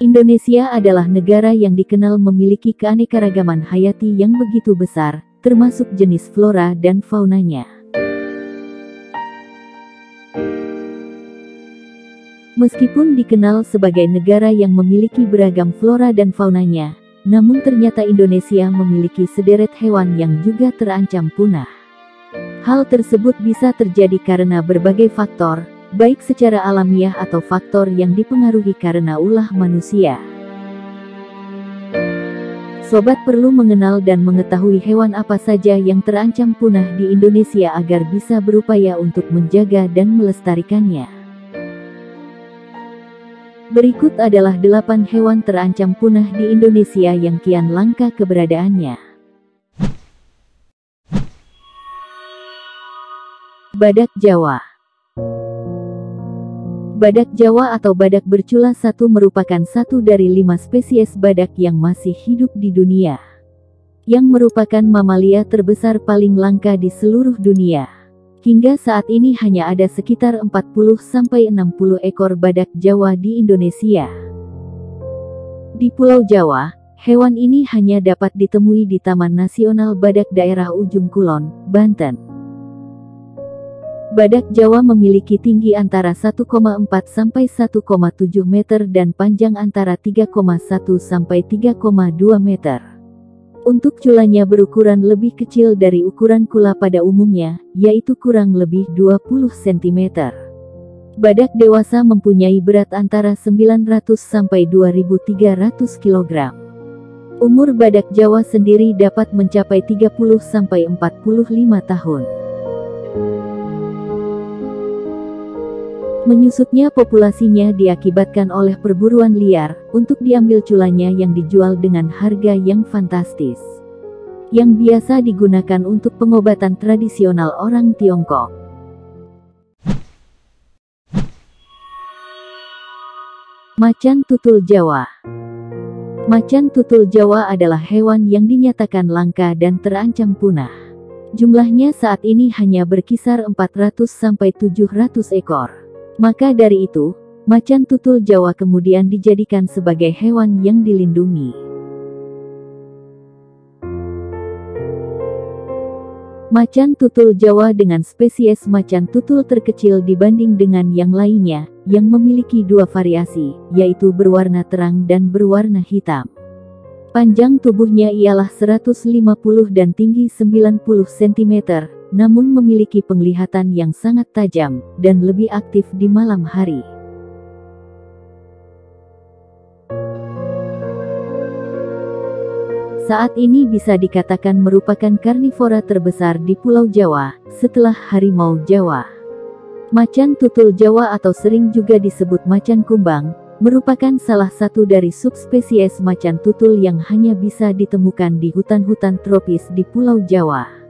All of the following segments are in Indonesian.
Indonesia adalah negara yang dikenal memiliki keanekaragaman hayati yang begitu besar, termasuk jenis flora dan faunanya. Meskipun dikenal sebagai negara yang memiliki beragam flora dan faunanya, namun ternyata Indonesia memiliki sederet hewan yang juga terancam punah. Hal tersebut bisa terjadi karena berbagai faktor, baik secara alamiah atau faktor yang dipengaruhi karena ulah manusia. Sobat perlu mengenal dan mengetahui hewan apa saja yang terancam punah di Indonesia agar bisa berupaya untuk menjaga dan melestarikannya. Berikut adalah 8 hewan terancam punah di Indonesia yang kian langka keberadaannya. Badak Jawa. Badak Jawa atau badak bercula satu merupakan satu dari 5 spesies badak yang masih hidup di dunia, yang merupakan mamalia terbesar paling langka di seluruh dunia. Hingga saat ini hanya ada sekitar 40-60 ekor badak Jawa di Indonesia. Di Pulau Jawa, hewan ini hanya dapat ditemui di Taman Nasional Badak Daerah Ujung Kulon, Banten. Badak Jawa memiliki tinggi antara 1,4 sampai 1,7 meter dan panjang antara 3,1 sampai 3,2 meter. Untuk culanya berukuran lebih kecil dari ukuran kula pada umumnya, yaitu kurang lebih 20 cm. Badak dewasa mempunyai berat antara 900 sampai 2.300 kg. Umur badak Jawa sendiri dapat mencapai 30 sampai 45 tahun. Menyusutnya populasinya diakibatkan oleh perburuan liar, untuk diambil culanya yang dijual dengan harga yang fantastis. Yang biasa digunakan untuk pengobatan tradisional orang Tiongkok. Macan tutul Jawa. Macan tutul Jawa adalah hewan yang dinyatakan langka dan terancam punah. Jumlahnya saat ini hanya berkisar 400 sampai 700 ekor. Maka dari itu, macan tutul Jawa kemudian dijadikan sebagai hewan yang dilindungi. Macan tutul Jawa dengan spesies macan tutul terkecil dibanding dengan yang lainnya, yang memiliki 2 variasi, yaitu berwarna terang dan berwarna hitam. Panjang tubuhnya ialah 150 dan tinggi 90 cm. Namun memiliki penglihatan yang sangat tajam, dan lebih aktif di malam hari. Saat ini bisa dikatakan merupakan karnivora terbesar di Pulau Jawa, setelah harimau Jawa. Macan tutul Jawa atau sering juga disebut macan kumbang, merupakan salah satu dari subspesies macan tutul yang hanya bisa ditemukan di hutan-hutan tropis di Pulau Jawa.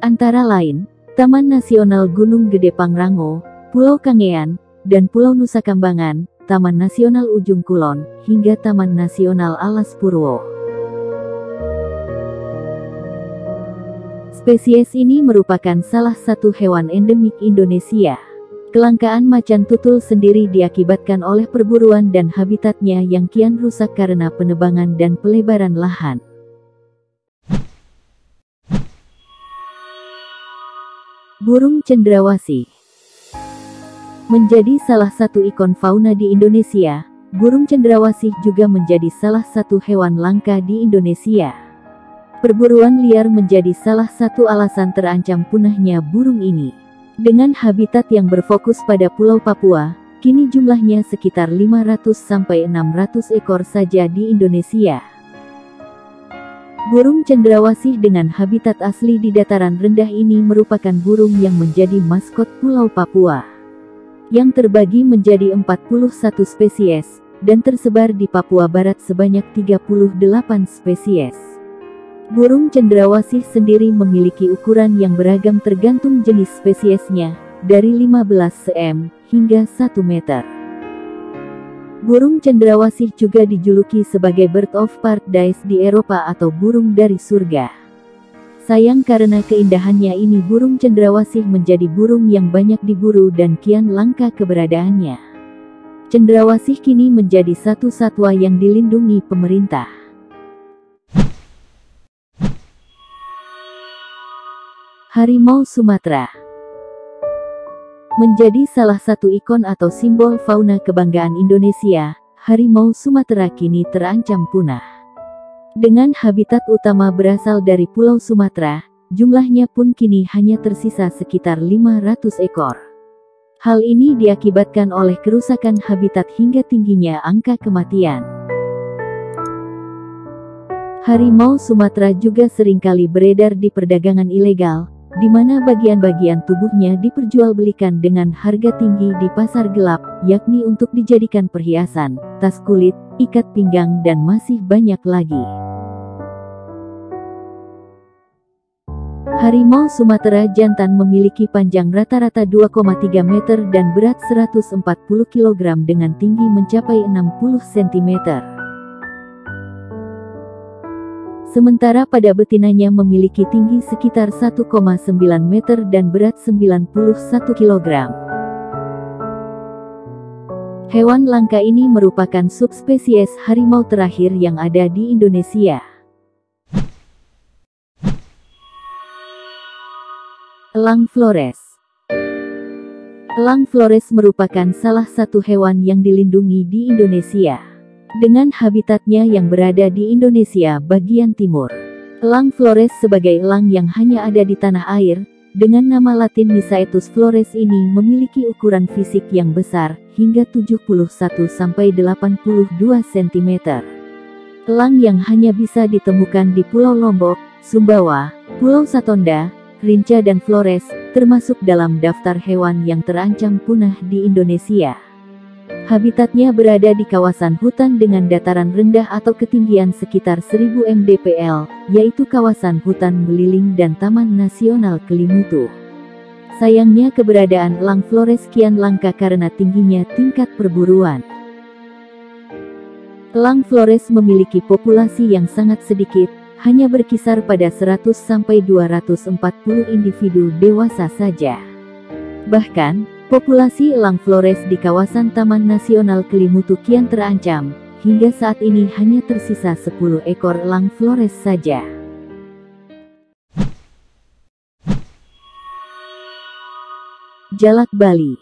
Antara lain, Taman Nasional Gunung Gede Pangrango, Pulau Kangean, dan Pulau Nusa Kambangan, Taman Nasional Ujung Kulon, hingga Taman Nasional Alas Purwo. Spesies ini merupakan salah satu hewan endemik Indonesia. Kelangkaan macan tutul sendiri diakibatkan oleh perburuan dan habitatnya yang kian rusak karena penebangan dan pelebaran lahan. Burung cendrawasih. Menjadi salah satu ikon fauna di Indonesia, burung cendrawasih juga menjadi salah satu hewan langka di Indonesia. Perburuan liar menjadi salah satu alasan terancam punahnya burung ini. Dengan habitat yang berfokus pada Pulau Papua, kini jumlahnya sekitar 500 sampai 600 ekor saja di Indonesia. Burung cendrawasih dengan habitat asli di dataran rendah ini merupakan burung yang menjadi maskot Pulau Papua, yang terbagi menjadi 41 spesies, dan tersebar di Papua Barat sebanyak 38 spesies. Burung cendrawasih sendiri memiliki ukuran yang beragam tergantung jenis spesiesnya, dari 15 cm hingga 1 meter. Burung cendrawasih juga dijuluki sebagai Bird of Paradise di Eropa atau burung dari surga. Sayang karena keindahannya ini burung cendrawasih menjadi burung yang banyak diburu dan kian langka keberadaannya. Cendrawasih kini menjadi satu satwa yang dilindungi pemerintah. Harimau Sumatera menjadi salah satu ikon atau simbol fauna kebanggaan Indonesia. Harimau Sumatera kini terancam punah. Dengan habitat utama berasal dari Pulau Sumatera, jumlahnya pun kini hanya tersisa sekitar 500 ekor. Hal ini diakibatkan oleh kerusakan habitat hingga tingginya angka kematian. Harimau Sumatera juga seringkali beredar di perdagangan ilegal, di mana bagian-bagian tubuhnya diperjualbelikan dengan harga tinggi di pasar gelap, yakni untuk dijadikan perhiasan, tas kulit, ikat pinggang dan masih banyak lagi. Harimau Sumatera jantan memiliki panjang rata-rata 2,3 meter dan berat 140 kg dengan tinggi mencapai 60 cm. Sementara pada betinanya memiliki tinggi sekitar 1,9 meter dan berat 91 kg. Hewan langka ini merupakan subspesies harimau terakhir yang ada di Indonesia. Elang Flores. Elang Flores merupakan salah satu hewan yang dilindungi di Indonesia. Dengan habitatnya yang berada di Indonesia bagian timur. Elang Flores sebagai elang yang hanya ada di tanah air, dengan nama latin Nisaetus flores ini memiliki ukuran fisik yang besar, hingga 71-82 cm. Elang yang hanya bisa ditemukan di Pulau Lombok, Sumbawa, Pulau Satonda, Rinca dan Flores, termasuk dalam daftar hewan yang terancam punah di Indonesia. Habitatnya berada di kawasan hutan dengan dataran rendah atau ketinggian sekitar 1000 mdpl, yaitu kawasan hutan Meliling dan Taman Nasional Kelimutu. Sayangnya keberadaan elang Flores kian langka karena tingginya tingkat perburuan. Elang Flores memiliki populasi yang sangat sedikit, hanya berkisar pada 100-240 individu dewasa saja. Bahkan, populasi elang Flores di kawasan Taman Nasional Kelimutu kian terancam, hingga saat ini hanya tersisa 10 ekor elang Flores saja. Jalak Bali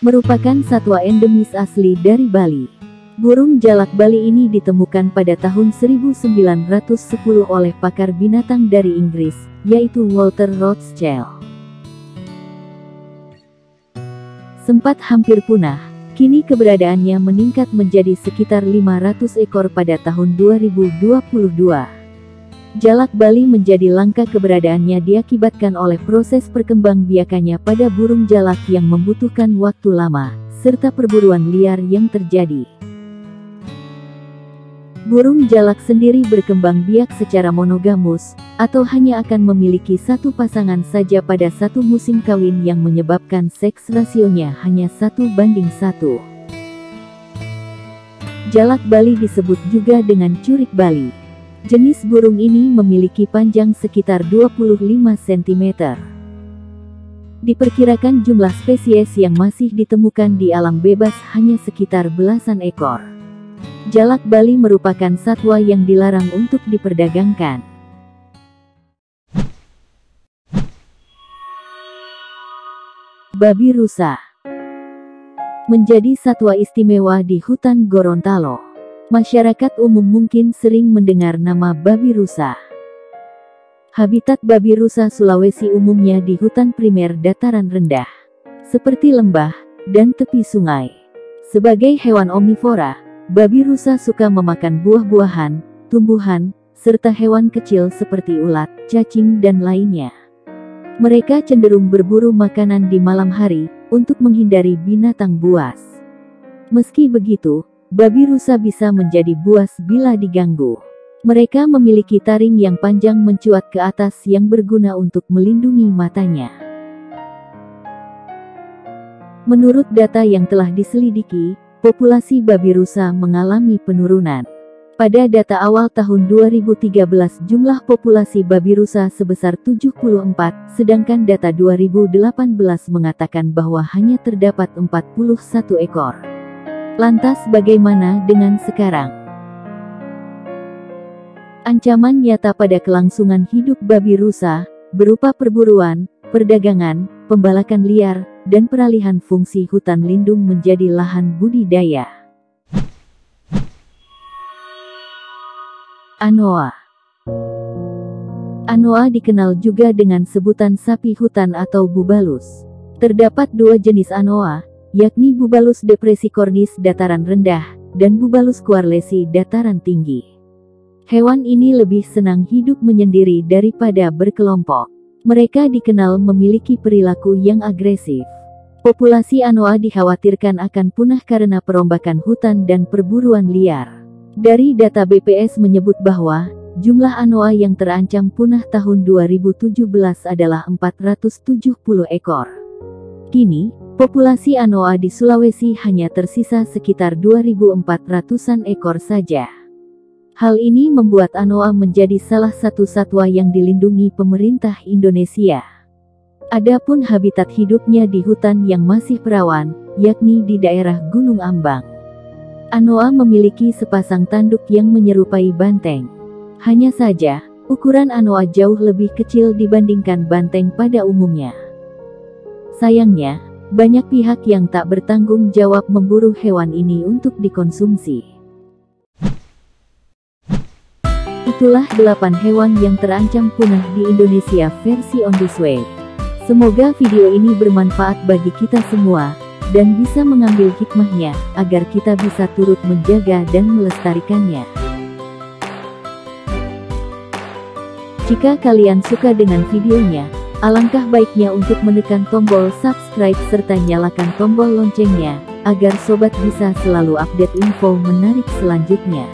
merupakan satwa endemis asli dari Bali. Burung jalak Bali ini ditemukan pada tahun 1910 oleh pakar binatang dari Inggris, yaitu Walter Rothschild. Sempat hampir punah, kini keberadaannya meningkat menjadi sekitar 500 ekor pada tahun 2022. Jalak Bali menjadi langka keberadaannya diakibatkan oleh proses perkembangbiakannya pada burung jalak yang membutuhkan waktu lama, serta perburuan liar yang terjadi. Burung jalak sendiri berkembang biak secara monogamus, atau hanya akan memiliki satu pasangan saja pada satu musim kawin yang menyebabkan seks rasionya hanya 1:1. Jalak Bali disebut juga dengan curik Bali. Jenis burung ini memiliki panjang sekitar 25 cm. Diperkirakan jumlah spesies yang masih ditemukan di alam bebas hanya sekitar belasan ekor. Jalak Bali merupakan satwa yang dilarang untuk diperdagangkan. Babi rusa menjadi satwa istimewa di hutan Gorontalo. Masyarakat umum mungkin sering mendengar nama babi rusa. Habitat babi rusa Sulawesi umumnya di hutan primer dataran rendah, seperti lembah dan tepi sungai. Sebagai hewan omnivora, babi rusa suka memakan buah-buahan, tumbuhan, serta hewan kecil seperti ulat, cacing dan lainnya. Mereka cenderung berburu makanan di malam hari, untuk menghindari binatang buas. Meski begitu, babi rusa bisa menjadi buas bila diganggu. Mereka memiliki taring yang panjang mencuat ke atas yang berguna untuk melindungi matanya. Menurut data yang telah diselidiki, populasi babi rusa mengalami penurunan. Pada data awal tahun 2013 jumlah populasi babi rusa sebesar 74, sedangkan data 2018 mengatakan bahwa hanya terdapat 41 ekor. Lantas bagaimana dengan sekarang? Ancaman nyata pada kelangsungan hidup babi rusa, berupa perburuan, perdagangan, pembalakan liar, dan peralihan fungsi hutan lindung menjadi lahan budidaya. Anoa. Anoa dikenal juga dengan sebutan sapi hutan atau bubalus. Terdapat dua jenis anoa, yakni Bubalus depressicornis dataran rendah, dan Bubalus coarlesi dataran tinggi. Hewan ini lebih senang hidup menyendiri daripada berkelompok. Mereka dikenal memiliki perilaku yang agresif. Populasi anoa dikhawatirkan akan punah karena perombakan hutan dan perburuan liar. Dari data BPS menyebut bahwa jumlah anoa yang terancam punah tahun 2017 adalah 470 ekor. Kini, populasi anoa di Sulawesi hanya tersisa sekitar 2.400-an ekor saja. Hal ini membuat anoa menjadi salah satu satwa yang dilindungi pemerintah Indonesia. Adapun habitat hidupnya di hutan yang masih rawan, yakni di daerah Gunung Ambang. Anoa memiliki sepasang tanduk yang menyerupai banteng. Hanya saja, ukuran anoa jauh lebih kecil dibandingkan banteng pada umumnya. Sayangnya, banyak pihak yang tak bertanggung jawab memburu hewan ini untuk dikonsumsi. Itulah 8 hewan yang terancam punah di Indonesia versi On This Way. Semoga video ini bermanfaat bagi kita semua, dan bisa mengambil hikmahnya, agar kita bisa turut menjaga dan melestarikannya. Jika kalian suka dengan videonya, alangkah baiknya untuk menekan tombol subscribe serta nyalakan tombol loncengnya, agar sobat bisa selalu update info menarik selanjutnya.